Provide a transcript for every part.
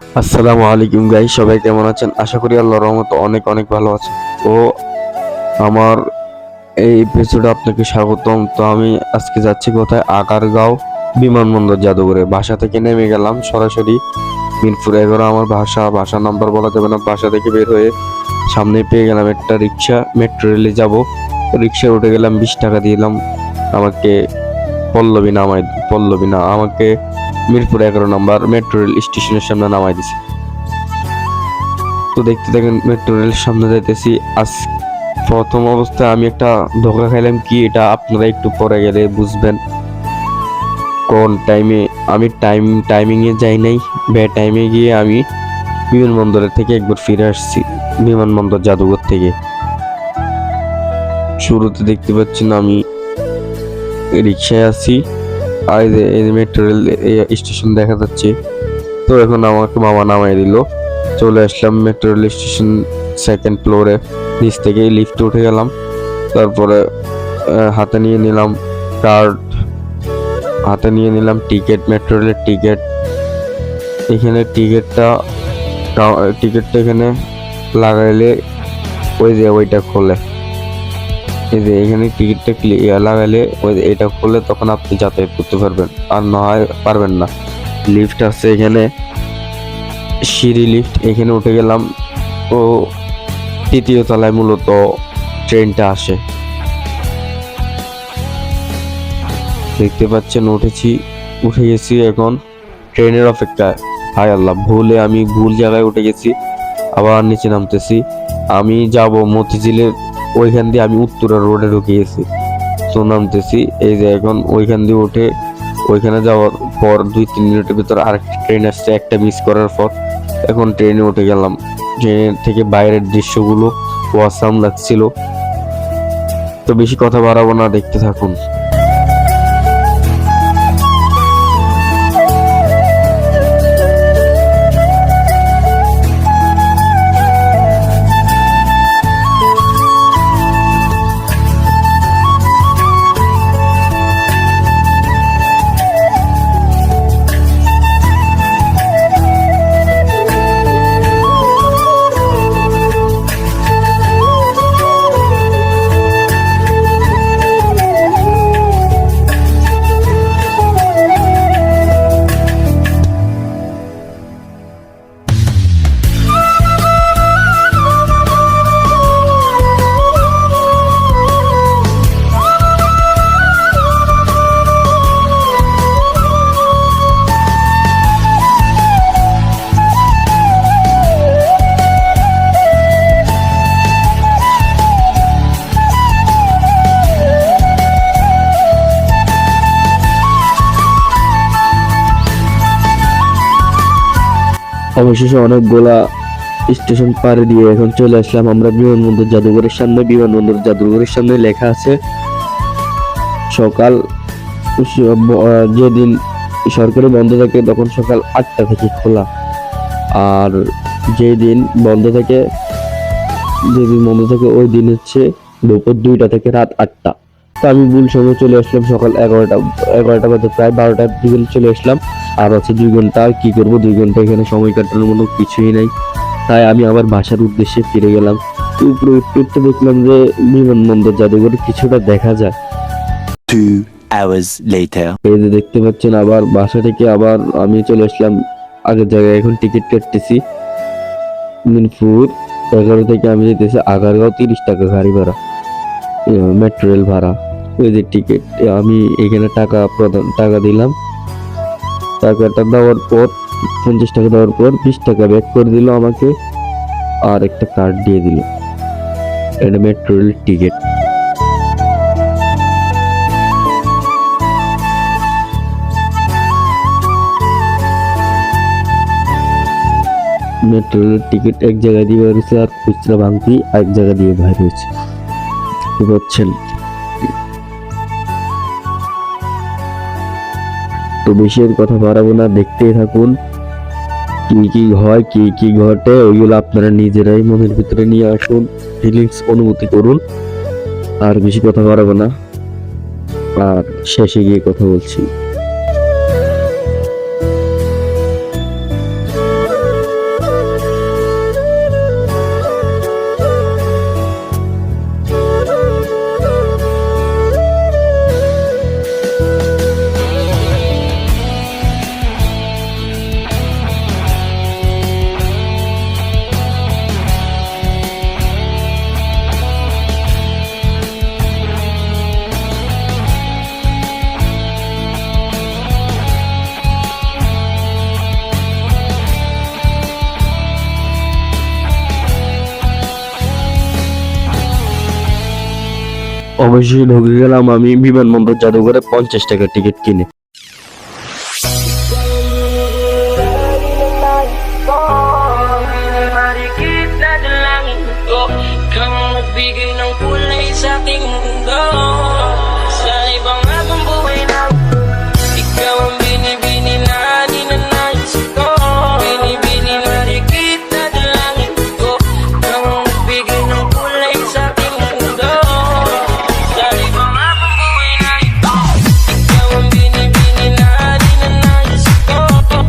আসসালামু আলাইকুম গাইস, সবাই কেমন আছেন? আশা করি আল্লাহর রহমতে অনেক অনেক ভালো আছেন। তো আমার এই এপিসোডে আপনাকে স্বাগতম। তো আমি আজকে যাচ্ছি কোথায়? আগারগাঁও বিমানবন্দর জাদুঘরে। বাসা থেকে নেমে গেলাম সরাসরি মিরপুর 11। আমার বাসা নাম্বার বলা যাবে না। বাসা থেকে বের হয়ে সামনে পেয়ে গেলাম একটা রিক্সা, মেট্রো রেলে যাব। রিক্সা উঠে গেলাম, 20 টাকা দিলাম। আমাকে পল্লবী না, আমাকে মিরপুর 11 নম্বর মেট্রো রেল স্টেশনের সামনে নামাই দিছে। তো দেখতে দেখেন মেট্রো রেল সামনে যাইতেছি। আজ প্রথম অবস্থায় আমি একটা ধোকা খাইলাম, কি এটা আপনারা একটু পরে গেলে বুঝবেন। কোন টাইমে আমি টাইমিং এ যাই নাই, বে টাইমে গিয়ে আমি বিমানবন্দরের থেকে একবার ফিরে আসছি, বিমানবন্দর জাদুঘর থেকে। শুরুতে দেখতে পাচ্ছেন আমি রিক্সায় আছি, আর এই যে মেট্রো রেল স্টেশন দেখা যাচ্ছে। তো এখন আমাকে মামা নামাই দিল। চলে আসলাম মেট্রো রেল স্টেশন সেকেন্ড ফ্লোরে। নিচ থেকে লিফটে উঠে গেলাম। তারপরে হাতে নিয়ে নিলাম কার্ড, হাতে নিয়ে নিলাম টিকিট, মেট্রো রেলের টিকিট। এখানে টিকিটটা এখানে লাগাইলে ওই যে ওইটা খোলে। এই যে এখানে টিকিটটা লাগাইলে ওই এটা খোলে, তখন আপনি যাতায়াত করতে পারবেন, আর না হয় পারবেন না। লিফট আছে এখানে, সিঁড়ি লিফট। এখানে উঠে গেলাম। ও তৃতীয় তলায় মূলত ট্রেনটা আসে। দেখতে পাচ্ছেন উঠে গেছি এখন ট্রেনের অপেক্ষায়। হায় আল্লাহ, আমি ভুল জায়গায় উঠে গেছি। আবার নিচে নামতেছি। আমি যাব মতিঝিলের ওইখান দিয়ে, আমি উত্তরা রোডে ঢুকে গেছি। তো নামতেছি, এই যে এখন ওইখান দিয়ে উঠে ওইখানে যাওয়ার পর 2-3 মিনিটের ভিতর আরেকটা ট্রেন আসছে, একটা মিস করার পর। এখন ট্রেনে উঠে গেলাম। ট্রেনের থেকে বাইরের দৃশ্যগুলো অসাম লাগছিল। তো বেশি কথা বাড়াবো না, দেখতে থাকুন। অবশেষে অনেকগুলা স্টেশন পাড়ি দিয়ে এখন চলে আসলাম আমরা বিমানবন্দর জাদুঘরের সামনে। বিমানবন্দর জাদুঘরের সামনে লেখা আছে সকাল, যেদিন সরকারি বন্ধ থাকে তখন সকাল 8টা থেকে খোলা, আর যেদিন বন্ধ থাকে ওই দিন হচ্ছে দুপুর 2টা থেকে রাত 8টা। তো আমি ভুল সময় চলে আসলাম, সকাল 11টা বাজে, প্রায় 12টার দিকে চলে আসলাম। আর আছে 2 ঘন্টা, আর কি করবো 2 ঘন্টা এখানে সময় কাটানোর মতো কিছুই নাই। তাই আমি আবার বাসার উদ্দেশ্যে ফিরে গেলাম। উপরে উঠতে দেখলাম যে বিমানবন্দর জাদুঘরে কিছুটা দেখা যায়। 2 hours later. এই যে দেখতে পাচ্ছেন, আবার বাসা থেকে আবার আমি চলে আসলাম আগের জায়গায়। এখন টিকিট কাটতেছি মিরপুর 11 থেকে আমি যেতেছি আগারগাঁও। 30 টাকা গাড়ি ভাড়া, মেট্রো রেল ভাড়া। ওই যে টিকিট, আমি এখানে টাকা দিলাম। টাকাটা দেওয়ার পর 50 টাকা দেওয়ার পর 20 টাকা ব্যাক করে দিল আমাকে, আর একটা কার্ড দিয়ে দিল। এটা মেট্রো রেল টিকিট। মেট্রো রেলের টিকিট এক জায়গায় দিয়ে বের হয়েছে, আর খুচরা ভাঙতি এক জায়গা দিয়ে বের হয়েছে, বুঝছেন? তো বেশি আর কথা বাড়াবো না, দেখতেই থাকুন কি কি হয়, কি কি ঘটে। ওইগুলো আপনারা নিজেরাই মনের ভিতরে নিয়ে আসুন, ফিলিংস অনুভূতি করুন। আর বেশি কথা বাড়াবো না, আর শেষে গিয়ে কথা বলছি। অবশ্যই ঢুকে গেলাম আমি বিমানবন্দর জাদুঘরে 50 টাকার টিকিট কিনে। Marikit na dalangin ko, kang magbigay ng kulay sa aking mundo. Sa ibang habang buhay na ikaw ang binibini na ninanais ko. Binibini, marikit na dalangin ko, kang magbigay ng kulay sa aking mundo. Sa ibang habang buhay na ikaw ang binibini na ninanais ko.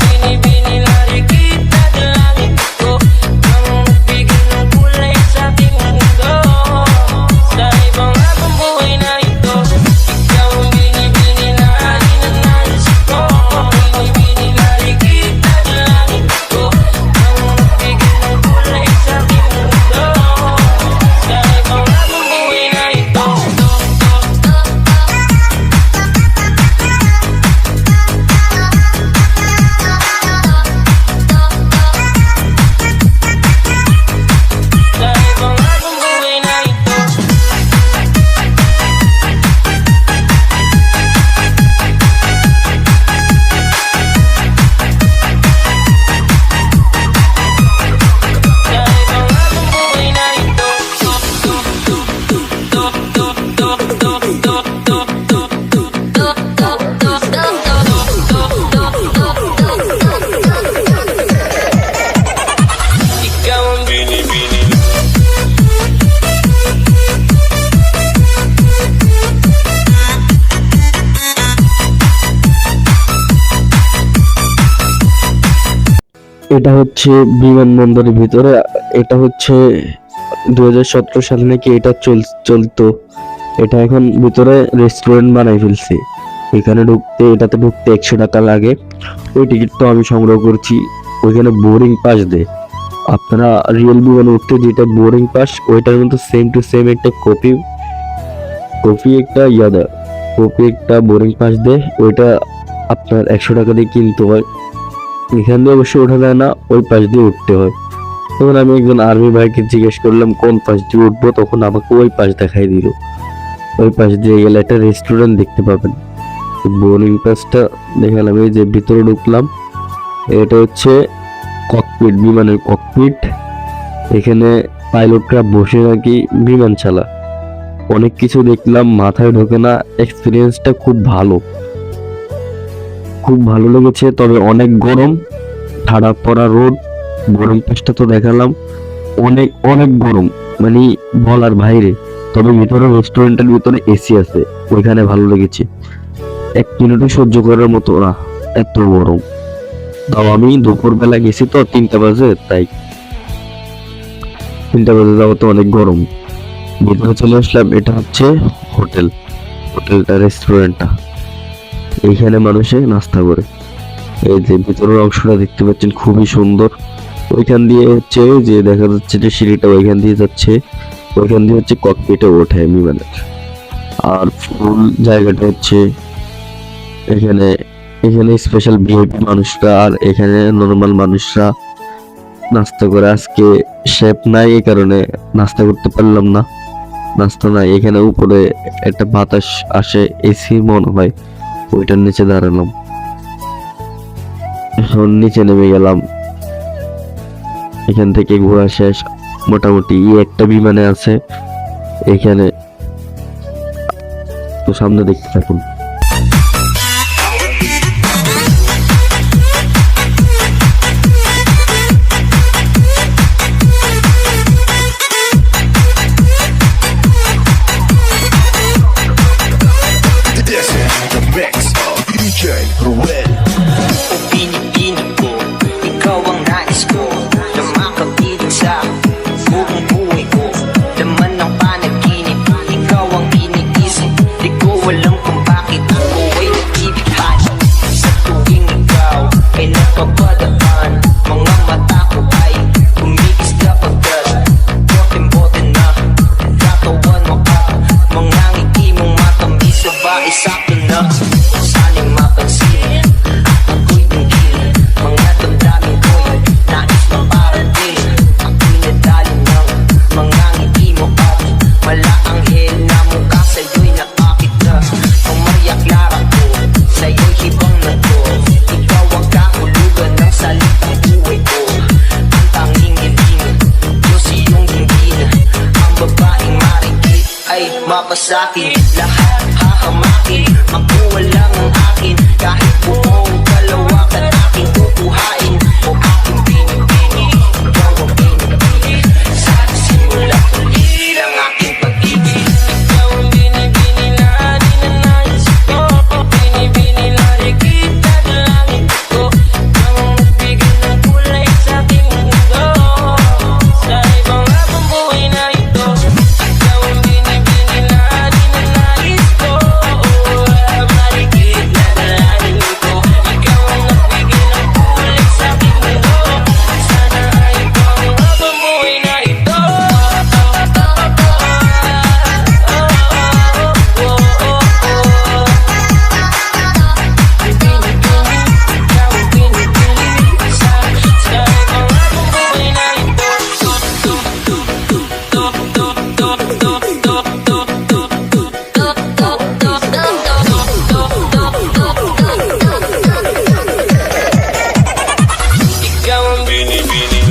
Binibini, marikit na dalangin ko, kang magbigay ng kulay sa aking mundo. Sa ibang habang buhay na ito, ikaw ang binibini na ninanais ko. Binibini, marikit na dalangin ko, kang magbigay ng kulay sa aking mundo. Sa ibang habang buhay na ito. Sa ibang habang buhay na ito. Sa ibang habang buhay na ito. Ikaw ang binibini. এটা হচ্ছে বিমানবন্দরের ভিতরে, এটা হচ্ছে 2017 সালে নাকি এটা চলতো। এটা এখন ভিতরে রেস্টুরেন্ট বানাই ফেলছে। এখানে ঢুকতে, এটাতে ঢুকতে 100 টাকা লাগে। ওই টিকিটটা আমি সংগ্রহ করছি। ওইখানে বোর্ডিং পাস দেয়। আপনারা রিয়েল বিমানে উঠতে যেটা বোর্ডিং পাস, ওইটার মধ্যে সেম টু সেম একটা কপি একটা কপি একটা বোর্ডিং পাস দেয়। ওইটা আপনার 100 টাকা দিয়ে কিনতে হয়। এখান দিয়ে অবশ্যই ওঠা যায় না, ওই পাশ দিয়ে উঠতে হয়। তখন আমি একজন আর্মি ভাইকে জিজ্ঞেস করলাম কোন পাশ দিয়ে উঠবো, তখন আমাকে ওই পাশ দেখাই দিল। ওই পাশ দিয়ে গেলে একটা রেস্টুরেন্ট দেখতে পাবেন। বোর্ডিং পাসটা দেখালাম, এই যে ভিতরে ঢুকলাম। এটা হচ্ছে ককপিট, বিমানের ককপিট। এখানে পাইলটরা বসে নাকি বিমান চালা। অনেক কিছু দেখলাম, মাথায় ঢোকে না। এক্সপিরিয়েন্সটা খুব ভালো লেগেছে। তবে অনেক গরম, ঠাড়া পড়া রোদ। গরম পাশটা তো দেখালাম, অনেক অনেক গরম, মানে বলার বাইরে। তবে ভিতরে রেস্টুরেন্টের ভিতরে এসি আছে, ওইখানে ভালো লেগেছে। 1 মিনিটও সহ্য করার মতো না, এত গরম। তাও আমি দুপুর বেলা গেছি তো 3টা বাজে, তাই 3টা বাজে যাওয়া তো অনেক গরম। ভিতরে চলে আসলাম। এটা হচ্ছে হোটেলটা, রেস্টুরেন্টটা। এইখানে মানুষে নাস্তা করে। এই যে ভিতরের অংশটা দেখতে পাচ্ছেন, খুবই সুন্দর। ওইখান দিয়ে হচ্ছে যে দেখা যাচ্ছে যে সিঁড়িটা ওইখান দিয়ে যাচ্ছে, ওইখান দিয়ে হচ্ছে ককপিটে ওঠে বিমানের। আর ফুল জায়গাটা হচ্ছে এখানে স্পেশাল ভিআইপি মানুষরা আর এখানে নর্মাল মানুষরা নাস্তা করে। আজকে শেফ নাই, এই কারণে নাস্তা করতে পারলাম না। নাস্তা নাই, এখানে উপরে একটা বাতাস আসে, এসি মনে হয়, ওইটার নিচে দাঁড়ালাম। এখন নিচে নেমে গেলাম। এখান থেকে ঘোরা শেষ মোটামুটি। একটা বিমানে আছে এখানে, তো সামনে দেখতে থাকুন। This is the mix of DJ Ruel. O pinipini ko, ikaw ang nais ko na makapiling sa buong buhay ko. Laman ng panaginip, ikaw ang iniisip. Di ko alam kung bakit ka sa'kin, lahat hahamakin, makuha lang ang akin, kahit buong kalawakan aking kukuhain, o aking pinipili, ikaw ang pinipili, sa simula tuloy ang aking pag-ibig. Ikaw ang binibini na dinanais ko, binibini na nakikita sa langit ko. Ikaw ang nagbigay ng kulay sa aking mundo, sa ibang habang buhay na ito. Ikaw ang binibini na dinanais ko, marikit na dalangin ko. Ikaw ang nagbigay ng kulay sa aking mundo, sana ay ibang habang buhay na ito. Ikaw ang binibini.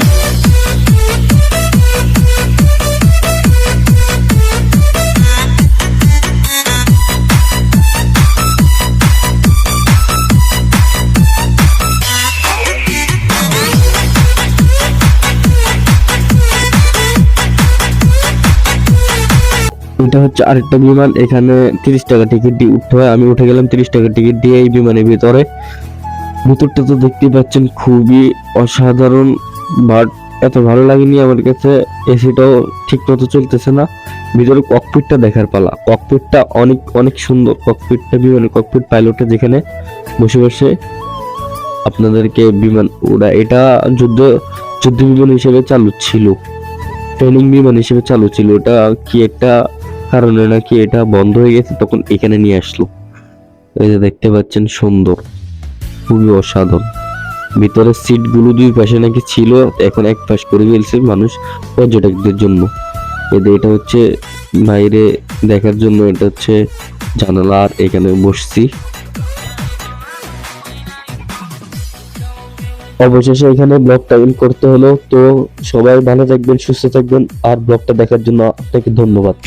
এটা হচ্ছে আরেকটা বিমান, এখানে 30 টাকা ticket দিয়ে উঠতে হয়। আমি উঠে গেলাম 30 টাকা টিকিট দিয়ে এই বিমানের ভিতরে। ভিতরটা তো দেখতে পাচ্ছেন খুবই অসাধারণ, বাট এত ভালো লাগেনি আমার কাছে। এসিটাও ঠিক মতো চলতেছে না। ভিতরে ককপিটটা দেখার পালা, ককপিটটা অনেক অনেক সুন্দর। ককপিটটা বিমানের ককপিট, পাইলটটা যেখানে বসে বসে আপনাদেরকে বিমান ওরা, এটা যুদ্ধ বিমান হিসেবে চালু ছিল, ট্রেনিং বিমান হিসেবে চালু ছিল। এটা কি একটা কারণে নাকি এটা বন্ধ হয়ে গেছে, তখন এখানে নিয়ে আসলো। এই যে দেখতে পাচ্ছেন সুন্দর, খুবই অসাধারণ। ভিতরে সিট গুলো দুই পাশে নাকি ছিল, এখন এক পাশ করে ফেলছে মানুষ পর্যটকদের জন্য। এটা হচ্ছে বাইরে দেখার জন্য, এটা হচ্ছে জানালা, আর এখানে বসছি। অবশেষে এখানে ব্লগটা এন্ড করতে হলো। তো সবাই ভালো থাকবেন, সুস্থ থাকবেন, আর ব্লগটা দেখার জন্য আপনাকে ধন্যবাদ।